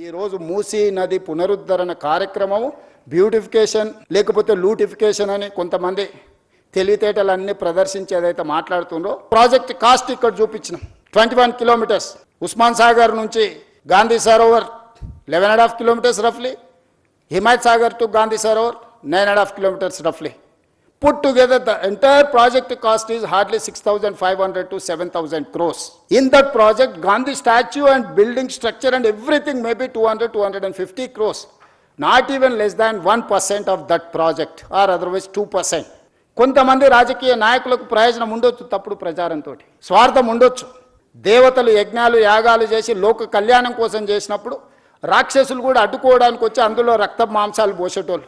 ఈ రోజు మూసీ నది పునరుద్ధరణ కార్యక్రమం బ్యూటిఫికేషన్ లేకపోతే లూటిఫికేషన్ అని కొంతమంది తెలివితేటలన్నీ ప్రదర్శించి ఏదైతే మాట్లాడుతుందో ప్రాజెక్ట్ కాస్ట్ ఇక్కడ చూపించిన 21 కిలోమీటర్స్ ఉస్మాన్ సాగర్ నుంచి గాంధీ సరోవర్ 11.5 కిలోమీటర్స్ రఫ్లీ Himayat Sagar to Gandhi Sarovar 9.5 kilometers roughly. Put together, the entire project cost is hardly 6,500 to 7,000 crores. In that project, Gandhi statue and building structure and everything may be 200-250 crores. Not even less than 1% of that project or otherwise 2%. కొంతమంది రాజకీయ నాయకులకు ప్రయోజనం ఉండొచ్చు, తప్పుడు ప్రచారంతో స్వార్థం ఉండొచ్చు. దేవతలు యజ్ఞాలు యాగాలు చేసి లోక కళ్యాణం కోసం చేసినప్పుడు రాక్షసులు కూడా అడ్డుకోవడానికి వచ్చి అందులో రక్త మాంసాలు పోసేటోళ్ళు.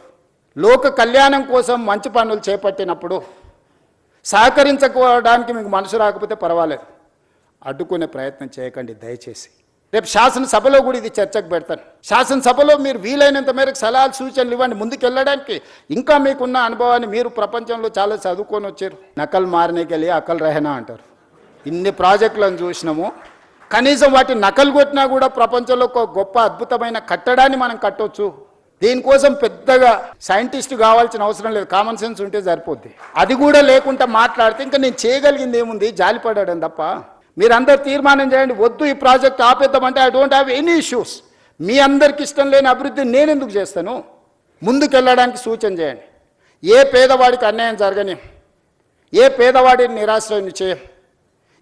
లోక కళ్యాణం కోసం మంచి పనులు చేపట్టినప్పుడు సహకరించుకోవడానికి మీకు మనసు రాకపోతే పర్వాలేదు, అడ్డుకునే ప్రయత్నం చేయకండి దయచేసి. రేపు శాసనసభలో కూడా ఇది చర్చకు పెడతాను. శాసనసభలో మీరు వీలైనంత మేరకు సలహాలు సూచనలు ఇవ్వండి ముందుకు వెళ్ళడానికి. ఇంకా మీకున్న అనుభవాన్ని, మీరు ప్రపంచంలో చాలా చదువుకొని వచ్చారు. నకల్ మారనేకెళ్ళి అకల్ రహనా అంటారు. ఇన్ని ప్రాజెక్టులను చూసినాము, కనీసం వాటి నకలు కొట్టినా కూడా ప్రపంచంలో ఒక గొప్ప అద్భుతమైన కట్టడాన్ని మనం కట్టవచ్చు. దీనికోసం పెద్దగా సైంటిస్ట్ కావాల్సిన అవసరం లేదు, కామన్ సెన్స్ ఉంటే సరిపోద్ది. అది కూడా లేకుండా మాట్లాడితే ఇంకా నేను చేయగలిగింది ఏముంది, జాలిపడడం తప్ప. మీరందరూ తీర్మానం చేయండి, వద్దు ఈ ప్రాజెక్ట్ ఆపేద్దామంటే I don't have any issues. మీ అందరికి ఇష్టం లేని అభివృద్ధి నేను ఎందుకు చేస్తాను? ముందుకెళ్ళడానికి సూచన చేయండి. ఏ పేదవాడికి అన్యాయం జరగని, ఏ పేదవాడిని నిరాశ్రయం చేయం.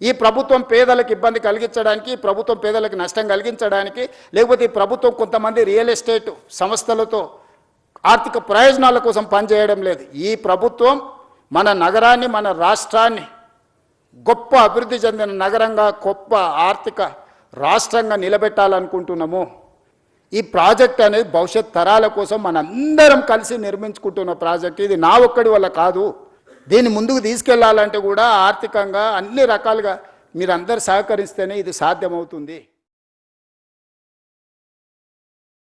ఈ ప్రభుత్వం పేదలకు ఇబ్బంది కలిగించడానికి, ఈ ప్రభుత్వం పేదలకు నష్టం కలిగించడానికి, లేకపోతే ఈ ప్రభుత్వం కొంతమంది రియల్ ఎస్టేట్ సంస్థలతో ఆర్థిక ప్రయోజనాల కోసం పనిచేయడం లేదు. ఈ ప్రభుత్వం మన నగరాన్ని, మన రాష్ట్రాన్ని గొప్ప అభివృద్ధి చెందిన నగరంగా, గొప్ప ఆర్థిక రాష్ట్రంగా నిలబెట్టాలనుకుంటున్నాము. ఈ ప్రాజెక్ట్ అనేది భవిష్యత్ తరాల కోసం మనందరం కలిసి నిర్మించుకుంటున్న ప్రాజెక్ట్. ఇది నా ఒక్కడి వల్ల కాదు. దీన్ని ముందుకు తీసుకెళ్లాలంటే కూడా ఆర్థికంగా అన్ని రకాలుగా మీరందరూ సహకరిస్తేనే ఇది సాధ్యమవుతుంది.